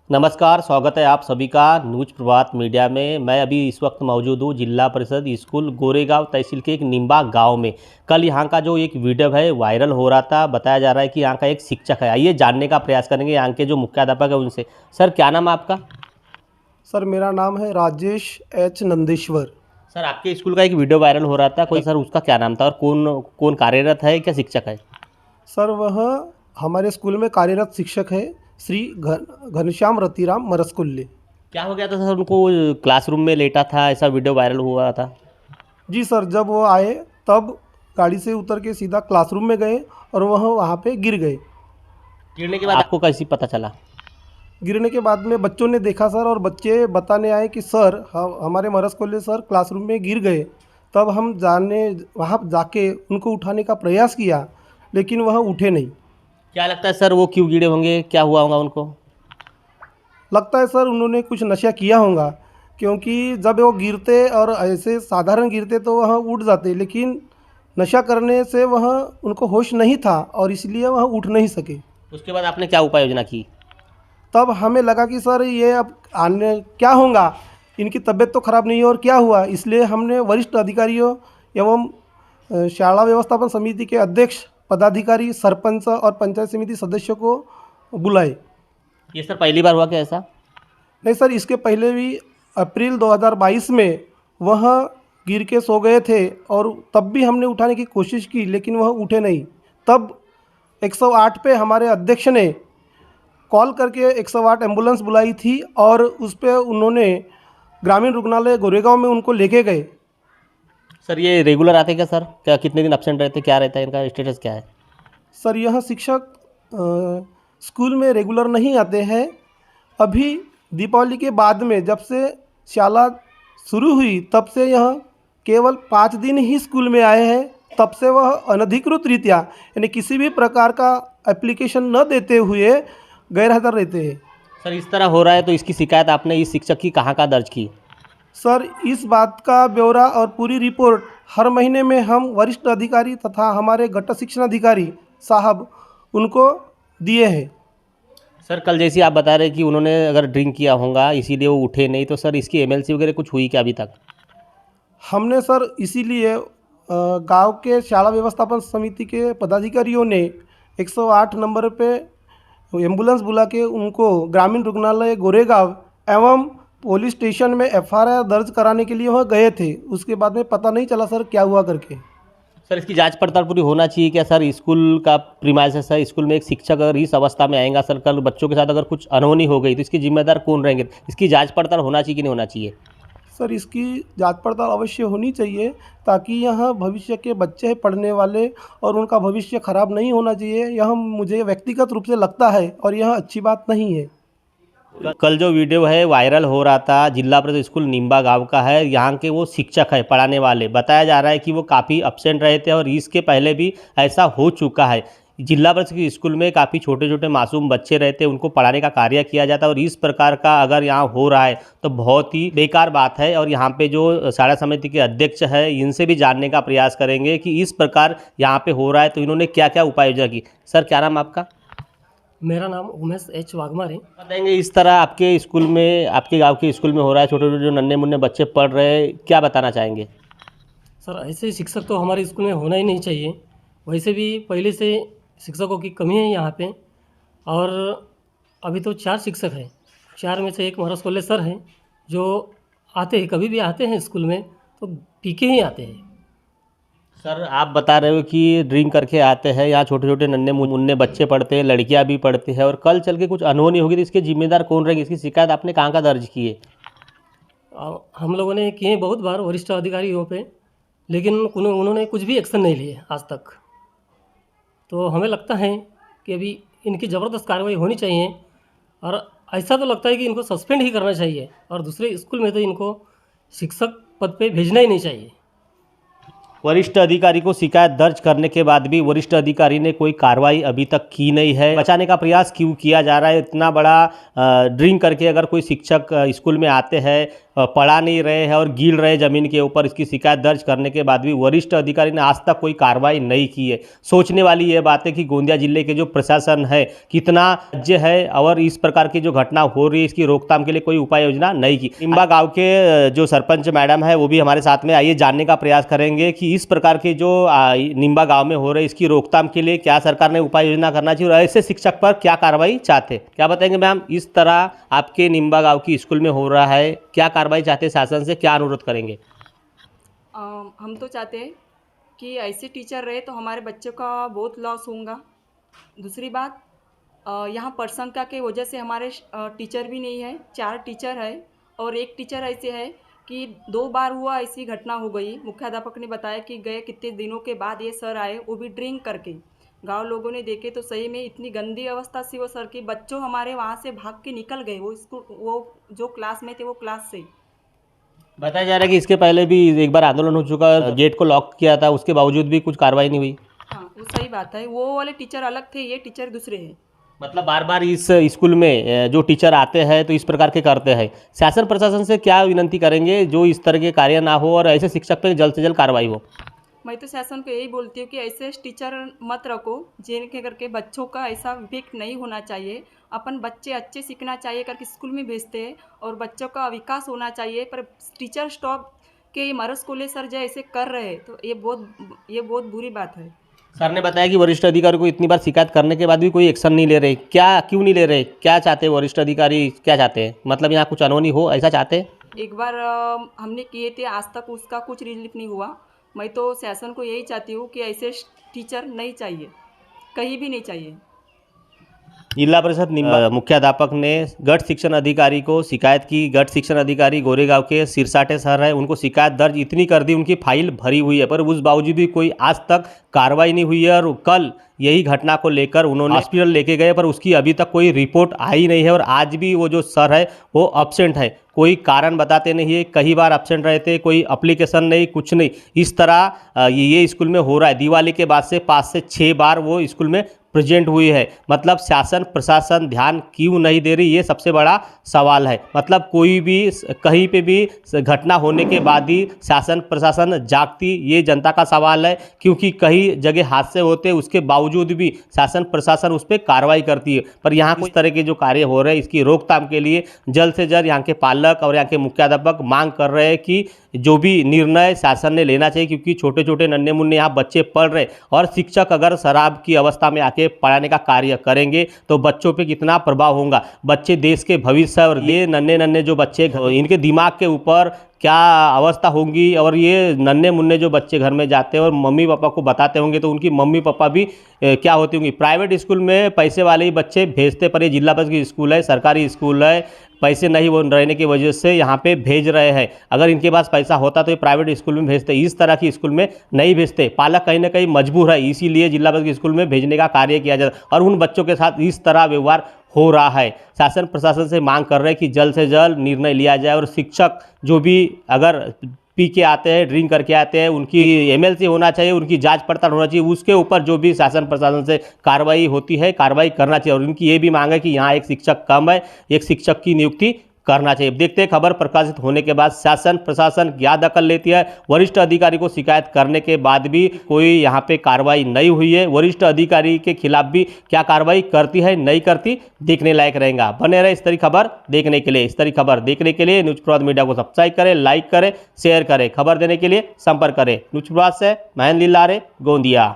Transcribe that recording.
नमस्कार, स्वागत है आप सभी का न्यूज प्रभात मीडिया में। मैं अभी इस वक्त मौजूद हूँ जिला परिषद स्कूल गोरेगांव तहसील के एक निम्बा गांव में। कल यहाँ का जो एक वीडियो है वायरल हो रहा था। बताया जा रहा है कि यहाँ का एक शिक्षक है। आइए जानने का प्रयास करेंगे यहाँ के जो मुख्याध्यापक है उनसे। सर, क्या नाम है आपका? सर, मेरा नाम है राजेश एच नंदेश्वर। सर, आपके स्कूल का एक वीडियो वायरल हो रहा था, कोई सर उसका क्या नाम था और कौन कौन कार्यरत है, क्या शिक्षक है? सर, वह हमारे स्कूल में कार्यरत शिक्षक है, श्री घनश्याम रतिराम मरस्कुल्ले। क्या हो गया था सर? उनको क्लासरूम में लेटा था, ऐसा वीडियो वायरल हुआ था। जी सर, जब वो आए तब गाड़ी से उतर के सीधा क्लासरूम में गए और वह वहाँ पे गिर गए। गिरने के बाद आपको कैसे पता चला? गिरने के बाद में बच्चों ने देखा सर, और बच्चे बताने आए कि सर हमारे मरस्कुल्ले सर क्लासरूम में गिर गए। तब हम वहाँ जाके उनको उठाने का प्रयास किया, लेकिन वह उठे नहीं। क्या लगता है सर, वो क्यों गिरे होंगे, क्या हुआ होगा उनको? लगता है सर उन्होंने कुछ नशा किया होगा, क्योंकि जब वो गिरते और ऐसे साधारण गिरते तो वह उठ जाते, लेकिन नशा करने से वह उनको होश नहीं था और इसलिए वह उठ नहीं सके। उसके बाद आपने क्या उपाय योजना की? तब हमें लगा कि सर ये अब आने क्या होगा, इनकी तबीयत तो ख़राब नहीं है और क्या हुआ, इसलिए हमने वरिष्ठ अधिकारियों एवं शाला व्यवस्थापन समिति के अध्यक्ष, पदाधिकारी, सरपंच और पंचायत समिति सदस्यों को बुलाए। ये सर पहली बार हुआ क्या ऐसा? नहीं सर, इसके पहले भी अप्रैल 2022 में वह गिर के सो गए थे और तब भी हमने उठाने की कोशिश की, लेकिन वह उठे नहीं। तब 108 पे हमारे अध्यक्ष ने कॉल करके 108 एम्बुलेंस बुलाई थी और उस पे उन्होंने ग्रामीण रुग्णालय गोरेगांव में उनको लेके गए। सर, ये रेगुलर आते क्या सर? क्या कितने दिन एब्सेंट रहते, क्या रहता है इनका स्टेटस, क्या है? सर, यह शिक्षक स्कूल में रेगुलर नहीं आते हैं। अभी दीपावली के बाद में जब से शाला शुरू हुई तब से यह केवल 5 दिन ही स्कूल में आए हैं। तब से वह अनधिकृत रीत्या यानी किसी भी प्रकार का एप्लीकेशन न देते हुए गैरहाजिर रहते हैं। सर, इस तरह हो रहा है तो इसकी शिकायत आपने इस शिक्षक की कहाँ दर्ज की? सर, इस बात का ब्यौरा और पूरी रिपोर्ट हर महीने में हम वरिष्ठ अधिकारी तथा हमारे गट शिक्षण अधिकारी साहब उनको दिए हैं। सर, कल जैसी आप बता रहे कि उन्होंने अगर ड्रिंक किया होगा इसीलिए वो उठे नहीं, तो सर इसकी एमएलसी वगैरह कुछ हुई क्या अभी तक? हमने सर इसीलिए गांव के शाला व्यवस्थापन समिति के पदाधिकारियों ने 108 नंबर पे एम्बुलेंस बुला के उनको ग्रामीण रुग्णालय गोरेगांव एवं पुलिस स्टेशन में एफआईआर दर्ज कराने के लिए वह गए थे। उसके बाद में पता नहीं चला सर क्या हुआ करके। सर, इसकी जांच पड़ताल पूरी होना चाहिए क्या सर? स्कूल का प्रीमाइसेस है, स्कूल में एक शिक्षक अगर इस अवस्था में आएगा सर, कल बच्चों के साथ अगर कुछ अनहोनी हो गई तो इसकी जिम्मेदार कौन रहेंगे? इसकी जांच पड़ताल होना चाहिए कि नहीं होना चाहिए? सर, इसकी जांच पड़ताल अवश्य होनी चाहिए, ताकि यहाँ भविष्य के बच्चे पढ़ने वाले और उनका भविष्य खराब नहीं होना चाहिए। यह मुझे व्यक्तिगत रूप से लगता है और यह अच्छी बात नहीं है। कल जो वीडियो है वायरल हो रहा था, जिला परिषद स्कूल निम्बा गांव का है। यहाँ के वो शिक्षक है पढ़ाने वाले। बताया जा रहा है कि वो काफ़ी अपसेंट रहे थे और इसके पहले भी ऐसा हो चुका है। जिला परिषद के स्कूल में काफ़ी छोटे छोटे मासूम बच्चे रहते हैं, उनको पढ़ाने का कार्य किया जाता है और इस प्रकार का अगर यहाँ हो रहा है तो बहुत ही बेकार बात है। और यहाँ पे जो शाला समिति के अध्यक्ष है इनसे भी जानने का प्रयास करेंगे कि इस प्रकार यहाँ पे हो रहा है तो इन्होंने क्या क्या उपाय योजना की। सर, क्या नाम आपका? मेरा नाम उमेश एच वाघमार है। बताएंगे इस तरह आपके स्कूल में, आपके गांव के स्कूल में हो रहा है, छोटे छोटे जो नन्हे मुन्ने बच्चे पढ़ रहे हैं, क्या बताना चाहेंगे? सर, ऐसे शिक्षक तो हमारे स्कूल में होना ही नहीं चाहिए। वैसे भी पहले से शिक्षकों की कमी है यहाँ पे, और अभी तो 4 शिक्षक हैं। 4 में से एक मरस्कुल्ले सर हैं जो आते हैं, कभी भी आते हैं स्कूल में तो पी के ही आते हैं। सर, आप बता रहे हो कि ड्रिंक करके आते हैं, यहाँ छोटे छोटे नन्हे मुन्ने बच्चे पढ़ते हैं, लड़कियाँ भी पढ़ती है, और कल चल के कुछ अनहोनी होगी तो इसके जिम्मेदार कौन रहेंगे? इसकी शिकायत आपने कहाँ का दर्ज की है? हम लोगों ने किए बहुत बार वरिष्ठ अधिकारियों पे, लेकिन उन्होंने कुछ भी एक्शन नहीं लिए आज तक। तो हमें लगता है कि अभी इनकी ज़बरदस्त कार्रवाई होनी चाहिए, और ऐसा तो लगता है कि इनको सस्पेंड ही करना चाहिए और दूसरे स्कूल में तो इनको शिक्षक पद पे भेजना ही नहीं चाहिए। वरिष्ठ अधिकारी को शिकायत दर्ज करने के बाद भी वरिष्ठ अधिकारी ने कोई कार्रवाई अभी तक की नहीं है। बचाने का प्रयास क्यों किया जा रहा है? इतना बड़ा ड्रिंक करके अगर कोई शिक्षक स्कूल में आते हैं पढ़ा नहीं रहे हैं और गिर रहे ज़मीन के ऊपर, इसकी शिकायत दर्ज करने के बाद भी वरिष्ठ अधिकारी ने आज तक कोई कार्रवाई नहीं की है। सोचने वाली ये बात है कि गोंदिया जिले के जो प्रशासन है कितना सज्ज है और इस प्रकार की जो घटना हो रही है इसकी रोकथाम के लिए कोई उपाय योजना नहीं की। निम्बा गांव के जो सरपंच मैडम है वो भी हमारे साथ में, आइए जानने का प्रयास करेंगे कि इस प्रकार के जो निम्बा गांव में हो रहे इसकी रोकथाम के लिए क्या सरकार ने उपाय योजना करना चाहिए और ऐसे शिक्षक पर क्या कार्रवाई चाहते। क्या बताएंगे मैम, इस तरह आपके निम्बा गांव की स्कूल में हो रहा है, क्या कार्रवाई चाहते, शासन से क्या अनुरोध करेंगे? हम तो चाहते हैं कि ऐसे टीचर रहे तो हमारे बच्चों का बहुत लॉस होगा। दूसरी बात, यहाँ प्रसंख्या के वजह से हमारे टीचर भी नहीं है, 4 टीचर है और एक टीचर ऐसे है कि 2 बार हुआ ऐसी घटना हो गई। मुख्याध्यापक ने बताया कि गए कितने दिनों के बाद ये सर आए, वो भी ड्रिंक करके। गांव लोगों ने देखे तो सही में इतनी गंदी अवस्था थी वो सर की, बच्चों हमारे वहाँ से भाग के निकल गए, वो स्कूल, वो जो क्लास में थे वो क्लास से। बताया जा रहा है कि इसके पहले भी एक बार आंदोलन हो चुका, गेट को लॉक किया था, उसके बावजूद भी कुछ कार्रवाई नहीं हुई। हाँ, वो सही बात है, वो वाले टीचर अलग थे, ये टीचर दूसरे हैं। मतलब बार बार इस स्कूल में जो टीचर आते हैं तो इस प्रकार के करते हैं। शासन प्रशासन से क्या विनती करेंगे जो इस तरह के कार्य ना हो और ऐसे शिक्षक पे जल्द से जल्द कार्रवाई हो? मैं तो शासन को यही बोलती हूँ कि ऐसे टीचर मत रखो जिनके करके बच्चों का ऐसा इफेक्ट नहीं होना चाहिए। अपन बच्चे अच्छे सीखना चाहिए करके स्कूल में भेजते हैं और बच्चों का विकास होना चाहिए, पर टीचर स्टॉप के ये मरस कोले सर जो ऐसे कर रहे हैं तो ये बहुत बुरी बात है। सर ने बताया कि वरिष्ठ अधिकारी को इतनी बार शिकायत करने के बाद भी कोई एक्शन नहीं ले रहे, क्या क्यों नहीं ले रहे, क्या चाहते हैं वरिष्ठ अधिकारी, क्या चाहते हैं? मतलब यहाँ कुछ अनहोनी हो ऐसा चाहते हैं? एक बार हमने किए थे, आज तक उसका कुछ रिलीफ नहीं हुआ। मैं तो शासन को यही चाहती हूँ कि ऐसे टीचर नहीं चाहिए, कहीं भी नहीं चाहिए। जिला परिषद मुख्याध्यापक ने गढ़ शिक्षण अधिकारी को शिकायत की। गढ़ शिक्षण अधिकारी गोरेगांव के सिरसाटे सर है, उनको शिकायत दर्ज इतनी कर दी, उनकी फाइल भरी हुई है, पर उस बावजूद भी कोई आज तक कार्रवाई नहीं हुई है। और कल यही घटना को लेकर उन्होंने हॉस्पिटल लेके गए पर उसकी अभी तक कोई रिपोर्ट आई नहीं है और आज भी वो जो सर है वो अब्सेंट है, कोई कारण बताते नहीं है। कई बार अब्सेंट रहते, कोई एप्लीकेशन नहीं, कुछ नहीं। इस तरह ये स्कूल में हो रहा है। दिवाली के बाद से 5 से 6 बार वो स्कूल में प्रेजेंट हुई है। मतलब शासन प्रशासन ध्यान क्यों नहीं दे रही, ये सबसे बड़ा सवाल है। मतलब कोई भी कहीं पे भी घटना होने के बाद ही शासन प्रशासन जागती, ये जनता का सवाल है। क्योंकि कई जगह हादसे होते उसके बावजूद भी शासन प्रशासन उस पर कार्रवाई करती है। पर यहाँ कुछ तरह के जो कार्य हो रहे हैं इसकी रोकथाम के लिए जल्द से जल्द यहाँ के पालक और यहाँ के मुख्याध्यापक मांग कर रहे हैं कि जो भी निर्णय शासन ने लेना चाहिए, क्योंकि छोटे छोटे नन्हे मुन्ने यहाँ बच्चे पढ़ रहे और शिक्षक अगर शराब की अवस्था में आके पढ़ाने का कार्य करेंगे तो बच्चों पे कितना प्रभाव होगा। बच्चे देश के भविष्य और ये नन्हे नन्हे जो बच्चे, इनके दिमाग के ऊपर क्या अवस्था होगी। और ये नन्हे मुन्ने जो बच्चे घर में जाते हैं और मम्मी पापा को बताते होंगे तो उनकी मम्मी पापा भी क्या होती होंगी। प्राइवेट स्कूल में पैसे वाले ही बच्चे भेजते, पर ये जिला परिषद की स्कूल है, सरकारी स्कूल है, पैसे नहीं वो रहने की वजह से यहाँ पे भेज रहे हैं। अगर इनके पास पैसा होता तो ये प्राइवेट स्कूल में भेजते, इस तरह की स्कूल में नहीं भेजते। पालक कहीं ना कहीं मजबूर है, इसीलिए जिला परिषद की स्कूल में भेजने का कार्य किया जाता है और उन बच्चों के साथ इस तरह व्यवहार हो रहा है। शासन प्रशासन से मांग कर रहे हैं कि जल्द से जल्द निर्णय लिया जाए और शिक्षक जो भी अगर पी के आते हैं, ड्रिंक करके आते हैं, उनकी एमएलसी होना चाहिए, उनकी जांच पड़ताल होना चाहिए, उसके ऊपर जो भी शासन प्रशासन से कार्रवाई होती है कार्रवाई करना चाहिए। और उनकी ये भी मांग है कि यहाँ एक शिक्षक कम है, एक शिक्षक की नियुक्ति करना चाहिए। देखते हैं खबर प्रकाशित होने के बाद शासन प्रशासन क्या दखल लेती है। वरिष्ठ अधिकारी को शिकायत करने के बाद भी कोई यहाँ पे कार्रवाई नहीं हुई है। वरिष्ठ अधिकारी के खिलाफ भी क्या कार्रवाई करती है नहीं करती, देखने लायक रहेगा। बने रहे इस तरह खबर देखने के लिए। इस तरह खबर देखने के लिए न्यूज प्रभात मीडिया को सब्सक्राइब करें, लाइक करें, शेयर करें। खबर देने के लिए संपर्क करें। न्यूज प्रभात से महेंद्र लिल्लारे, गोंदिया।